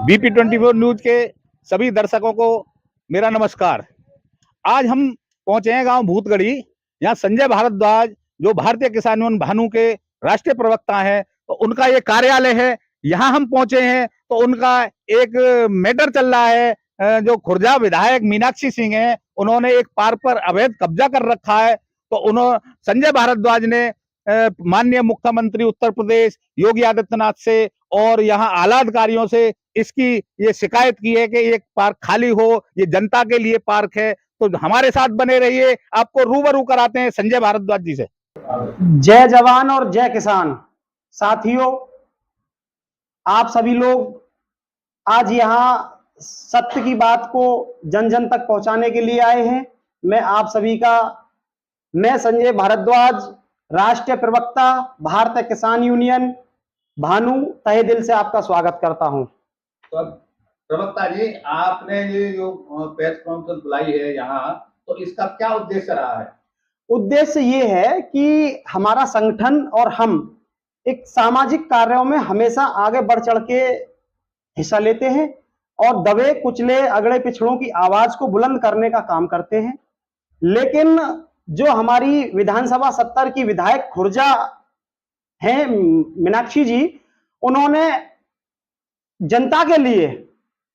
BP24 news के सभी दर्शकों को मेरा नमस्कार। आज हम पहुंचे हैं गांव भूतगढ़ी। यहाँ संजय भारद्वाज जो भारतीय किसान यूनियन भानु के राष्ट्रीय प्रवक्ता हैं, तो उनका ये कार्यालय है। यहाँ हम पहुंचे हैं तो उनका एक मैटर चल रहा है। जो खुर्जा विधायक मीनाक्षी सिंह हैं, उन्होंने एक पार्क पर अवैध कब्जा कर रखा है। तो उन्होंने संजय भारद्वाज ने माननीय मुख्यमंत्री उत्तर प्रदेश योगी आदित्यनाथ से और यहाँ आला अधिकारियों से इसकी ये शिकायत की है कि ये पार्क खाली हो, ये जनता के लिए पार्क है। तो हमारे साथ बने रहिए, आपको रूबरू कराते हैं संजय भारद्वाज जी से। जय जवान और जय किसान। साथियों, आप सभी लोग आज यहाँ सत्य की बात को जन जन तक पहुंचाने के लिए आए हैं। मैं संजय भारद्वाज, राष्ट्रीय प्रवक्ता भारतीय किसान यूनियन भानु, तहे दिल से आपका स्वागत करता हूं। तो प्रवक्ता जी, आपने ये जो प्रेस कॉन्फ्रेंस बुलाई है यहाँ, तो इसका क्या उद्देश्य रहा है? उद्देश्य ये है कि हमारा संगठन और हम एक सामाजिक कार्यों में हमेशा आगे बढ़ चढ़ के हिस्सा लेते हैं और दबे कुचले अगड़े पिछड़ों की आवाज को बुलंद करने का काम करते हैं। लेकिन जो हमारी विधानसभा 70 की विधायक खुर्जा हैं मीनाक्षी जी, उन्होंने जनता के लिए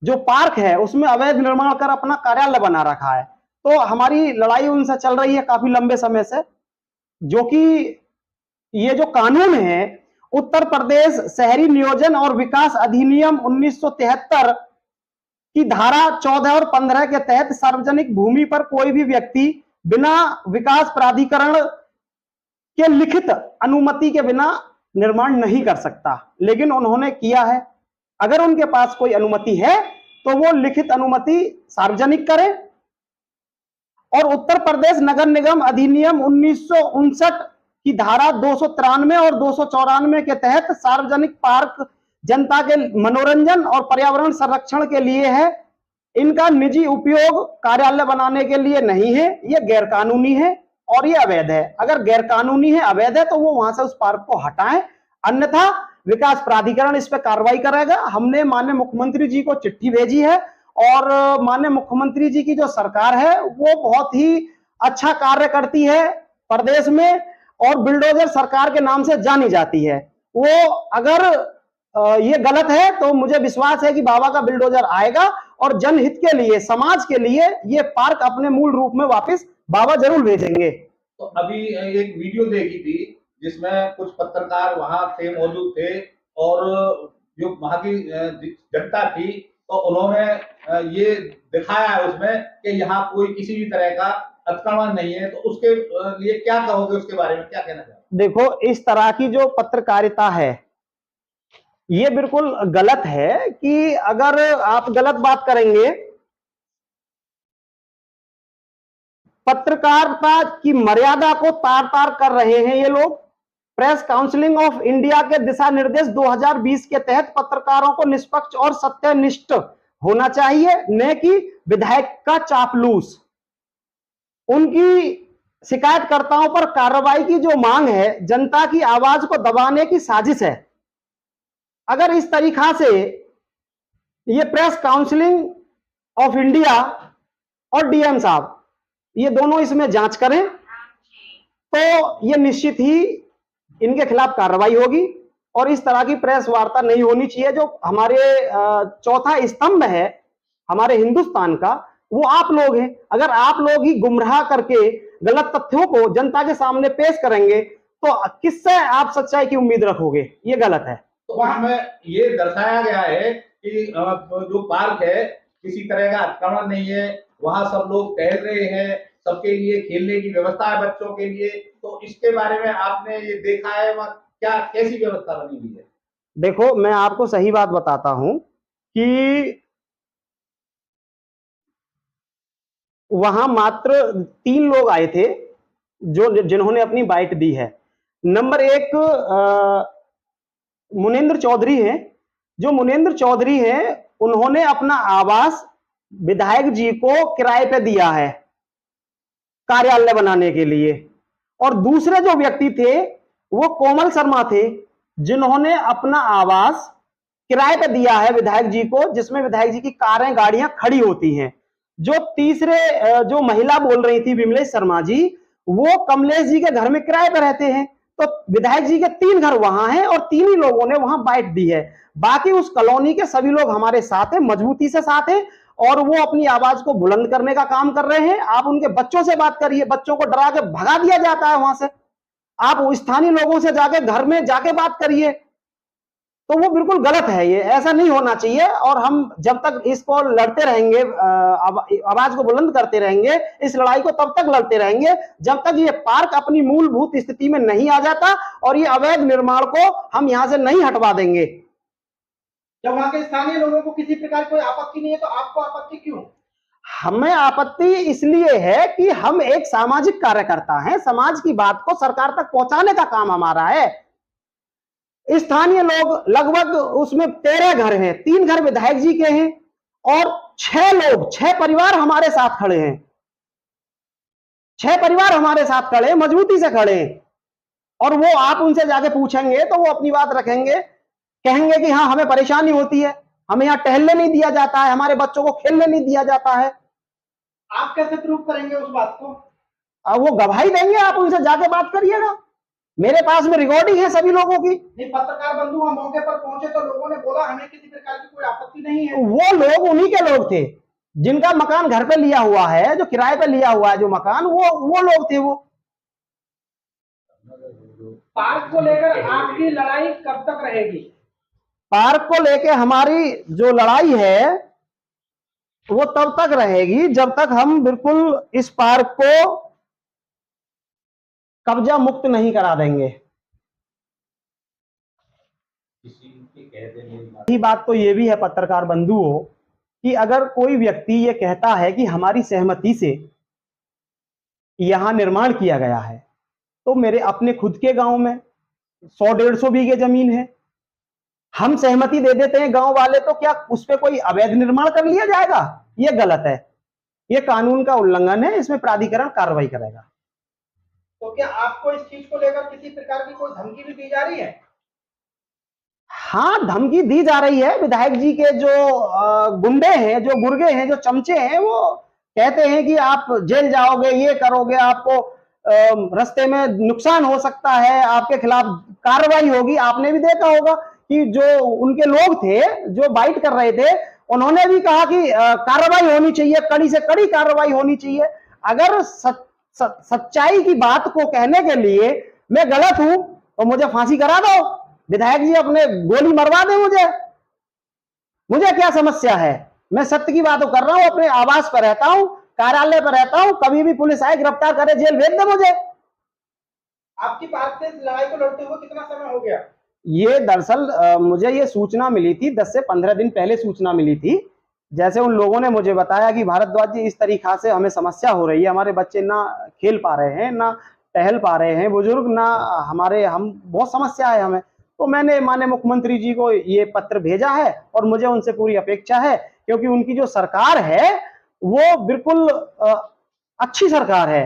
जो पार्क है उसमें अवैध निर्माण कर अपना कार्यालय बना रखा है। तो हमारी लड़ाई उनसे चल रही है काफी लंबे समय से, जो कि ये जो कानून है उत्तर प्रदेश शहरी नियोजन और विकास अधिनियम 1973 की धारा 14 और 15 के तहत सार्वजनिक भूमि पर कोई भी व्यक्ति बिना विकास प्राधिकरण के लिखित अनुमति के बिना निर्माण नहीं कर सकता। लेकिन उन्होंने किया है। अगर उनके पास कोई अनुमति है तो वो लिखित अनुमति सार्वजनिक करें। और उत्तर प्रदेश नगर निगम अधिनियम 1959 की धारा 293 और 294 के तहत सार्वजनिक पार्क जनता के मनोरंजन और पर्यावरण संरक्षण के लिए है। इनका निजी उपयोग कार्यालय बनाने के लिए नहीं है। ये गैरकानूनी है और ये अवैध है। अगर गैरकानूनी है, अवैध है, तो वो वहां से उस पार्क को हटाएं, अन्यथा विकास प्राधिकरण इस पर कार्रवाई करेगा। हमने माननीय मुख्यमंत्री जी को चिट्ठी भेजी है और माननीय मुख्यमंत्री जी की जो सरकार है वो बहुत ही अच्छा कार्य करती है प्रदेश में और बिल्डोजर सरकार के नाम से जानी जाती है। वो अगर ये गलत है तो मुझे विश्वास है कि बाबा का बिल्डोजर आएगा और जनहित के लिए, समाज के लिए ये पार्क अपने मूल रूप में वापस बाबा जरूर भेजेंगे। तो अभी एक वीडियो देखी थी जिसमें कुछ पत्रकार वहां थे, मौजूद थे, और जो वहां की जनता थी, तो उन्होंने ये दिखाया है उसमें कि यहाँ कोई किसी भी तरह का अतिक्रमण नहीं है। तो उसके लिए क्या कहोगे, उसके बारे में क्या कहना चाहोगे? देखो, इस तरह की जो पत्रकारिता है ये बिल्कुल गलत है कि अगर आप गलत बात करेंगे, पत्रकारिता की मर्यादा को तार तार कर रहे हैं ये लोग। प्रेस काउंसिल ऑफ इंडिया के दिशा निर्देश 2020 के तहत पत्रकारों को निष्पक्ष और सत्यनिष्ठ होना चाहिए, न कि विधायक का चापलूस। उनकी शिकायतकर्ताओं पर कार्रवाई की जो मांग है जनता की आवाज को दबाने की साजिश है। अगर इस तरीका से ये प्रेस काउंसिल ऑफ इंडिया और डीएम साहब ये दोनों इसमें जांच करें तो ये निश्चित ही इनके खिलाफ कार्रवाई होगी। और इस तरह की प्रेस वार्ता नहीं होनी चाहिए। जो हमारे चौथा स्तंभ है हमारे हिंदुस्तान का, वो आप लोग हैं। अगर आप लोग ही गुमराह करके गलत तथ्यों को जनता के सामने पेश करेंगे तो किससे आप सच्चाई की उम्मीद रखोगे? ये गलत है। तो वहां में ये दर्शाया गया है कि जो पार्क है किसी तरह का अतिक्रमण नहीं है, वहां सब लोग टहल रहे हैं, सबके लिए खेलने की व्यवस्था है बच्चों के लिए। तो इसके बारे में आपने ये देखा है, वहां क्या कैसी व्यवस्था बनी हुई है? देखो, मैं आपको सही बात बताता हूं कि वहां मात्र 3 लोग आए थे जिन्होंने अपनी बाइट दी है। नंबर 1 मुनेंद्र चौधरी हैं। जो मुनेंद्र चौधरी हैं उन्होंने अपना आवास विधायक जी को किराए पे दिया है कार्यालय बनाने के लिए। और दूसरे जो व्यक्ति थे वो कोमल शर्मा थे, जिन्होंने अपना आवास किराए पे दिया है विधायक जी को, जिसमें विधायक जी की कारें गाड़ियां खड़ी होती हैं। जो तीसरे जो महिला बोल रही थी विमलेश शर्मा जी, वो कमलेश जी के घर में किराए पे रहते हैं। तो विधायक जी के 3 घर वहां हैं और 3 ही लोगों ने वहां बाइट दी है। बाकी उस कॉलोनी के सभी लोग हमारे साथ हैं, मजबूती से साथ हैं, और वो अपनी आवाज को बुलंद करने का काम कर रहे हैं। आप उनके बच्चों से बात करिए, बच्चों को डरा के भगा दिया जाता है वहां से। आप स्थानीय लोगों से जाके घर में जाके बात करिए, तो वो बिल्कुल गलत है। ये ऐसा नहीं होना चाहिए। और हम जब तक इसको लड़ते रहेंगे, आवाज को बुलंद करते रहेंगे, इस लड़ाई को तब तक लड़ते रहेंगे जब तक ये पार्क अपनी मूलभूत स्थिति में नहीं आ जाता और ये अवैध निर्माण को हम यहां से नहीं हटवा देंगे। जब वहां के स्थानीय लोगों को किसी प्रकार कोई आपत्ति नहीं है तो आपको आपत्ति क्यों? हमें आपत्ति इसलिए है कि हम एक सामाजिक कार्यकर्ता हैं। समाज की बात को सरकार तक पहुंचाने का काम हमारा है। स्थानीय लोग लगभग उसमें 13 घर हैं, 3 घर विधायक जी के हैं और 6 परिवार हमारे साथ खड़े हैं। 6 परिवार हमारे साथ खड़े हैं, मजबूती से खड़े हैं। और वो आप उनसे जाके पूछेंगे तो वो अपनी बात रखेंगे, कहेंगे कि हाँ हमें परेशानी होती है, हमें यहाँ टहलने नहीं दिया जाता है, हमारे बच्चों को खेलने नहीं दिया जाता है। आप कैसे प्रूव करेंगे उस बात को? वो गवाही देंगे, आप उनसे जाके बात करिएगा। मेरे पास में रिकॉर्डिंग है सभी लोगों की। नहीं, पत्रकार बंधु वहां मौके पर पहुंचे तो लोगों ने बोला हमें किसी प्रकार की कोई आपत्ति नहीं है। वो लोग उन्हीं के लोग थे जिनका मकान घर पे लिया हुआ है, जो किराए पे लिया हुआ है जो मकान, वो लोग थे। वो पार्क को लेकर आपकी लड़ाई कब तक रहेगी? पार्क को लेके हमारी जो लड़ाई है वो तब तक रहेगी जब तक हम बिल्कुल इस पार्क को कब्जा मुक्त नहीं करा देंगे। यही बात तो ये भी है पत्रकार बंधुओं कि अगर कोई व्यक्ति ये कहता है कि हमारी सहमति से यहां निर्माण किया गया है, तो मेरे अपने खुद के गांव में 100-150 बीघे जमीन है, हम सहमति दे देते हैं गांव वाले, तो क्या उस पर कोई अवैध निर्माण कर लिया जाएगा? ये गलत है, ये कानून का उल्लंघन है, इसमें प्राधिकरण कार्रवाई करेगा। तो क्या आपको इस चीज को लेकर किसी प्रकार की कोई धमकी भी दी जा रही है? हाँ, धमकी दी जा रही है। विधायक जी के जो गुंडे हैं, जो गुर्गे हैं, जो चमचे हैं, वो कहते हैं कि आप जेल जाओगे, ये करोगे, आपको रास्ते में नुकसान हो सकता है, आपके खिलाफ कार्रवाई होगी। आपने भी देखा होगा कि जो उनके लोग थे जो बाइट कर रहे थे, उन्होंने भी कहा कि कार्रवाई होनी चाहिए, कड़ी से कड़ी कार्रवाई होनी चाहिए। अगर सच्चाई की बात को कहने के लिए मैं गलत हूं तो मुझे फांसी करा दो, विधायक जी अपने गोली मरवा दे, मुझे क्या समस्या है? मैं सत्य की बात कर रहा हूं, अपने आवास पर रहता हूं, कार्यालय पर रहता हूं, कभी भी पुलिस आए गिरफ्तार करे, जेल भेज दे मुझे। आपकी बात से इस लड़ाई को लड़ते हुए कितना समय हो गया? ये दरअसल मुझे ये सूचना मिली थी, 10 से 15 दिन पहले सूचना मिली थी। जैसे उन लोगों ने मुझे बताया कि भारद्वाज जी इस तरीका से हमें समस्या हो रही है, हमारे बच्चे ना खेल पा रहे हैं, ना टहल पा रहे हैं, बुजुर्ग ना हम बहुत समस्या है हमें। तो मैंने माननीय मुख्यमंत्री जी को ये पत्र भेजा है और मुझे उनसे पूरी अपेक्षा है, क्योंकि उनकी जो सरकार है वो बिल्कुल अच्छी सरकार है,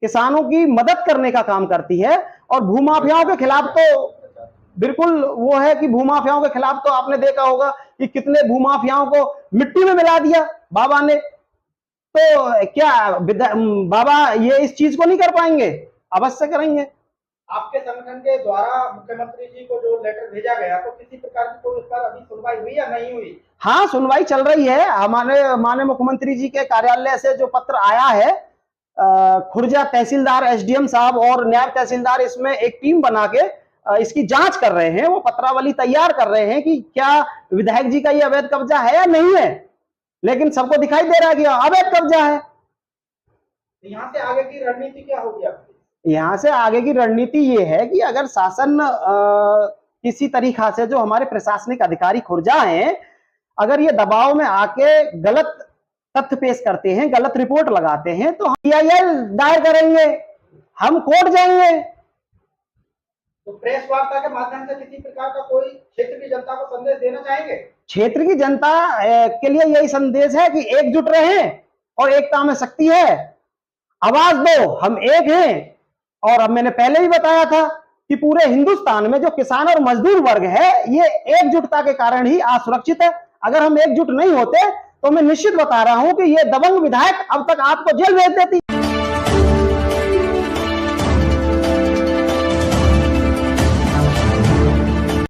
किसानों की मदद करने का काम करती है। और भूमाफियाओं के खिलाफ तो बिल्कुल वो है कि भूमाफियाओं के खिलाफ तो आपने देखा होगा कि कितने भूमाफियाओं को मिट्टी में मिला दिया बाबा ने। तो क्या बाबा ये इस चीज को नहीं कर पाएंगे? अवश्य करेंगे। आपके संगठन के द्वारा मुख्यमंत्री जी को जो लेटर भेजा गया, तो किसी प्रकार की कोई उस पर अभी सुनवाई हुई या नहीं हुई? हाँ, सुनवाई चल रही है। हमारे माननीय मुख्यमंत्री जी के कार्यालय से जो पत्र आया है, खुर्जा तहसीलदार, एसडीएम साहब और नायब तहसीलदार इसमें एक टीम बना के इसकी जांच कर रहे हैं। वो पत्रावली तैयार कर रहे हैं कि क्या विधायक जी का ये अवैध कब्जा है या नहीं है, लेकिन सबको दिखाई दे रहा है कि अवैध कब्जा है। यहाँ से आगे की रणनीति क्या होगी आपकी? यहाँ से आगे की रणनीति ये है कि अगर शासन किसी तरीका से, जो हमारे प्रशासनिक अधिकारी खुर्जा हैं, अगर ये दबाव में आके गलत तथ्य पेश करते हैं, गलत रिपोर्ट लगाते हैं, तो हम PIL दायर करेंगे, हम कोर्ट जाएंगे। तो प्रेस वार्ता के माध्यम से किसी प्रकार का कोई क्षेत्र की जनता को संदेश देना चाहेंगे? क्षेत्र की जनता के लिए यही संदेश है कि एकजुट रहें और एकता में शक्ति है। आवाज दो, हम एक हैं। और अब मैंने पहले ही बताया था कि पूरे हिंदुस्तान में जो किसान और मजदूर वर्ग है ये एकजुटता के कारण ही आज सुरक्षित है। अगर हम एकजुट नहीं होते तो मैं निश्चित बता रहा हूं कि ये दबंग विधायक अब तक आपको जेल भेज देती।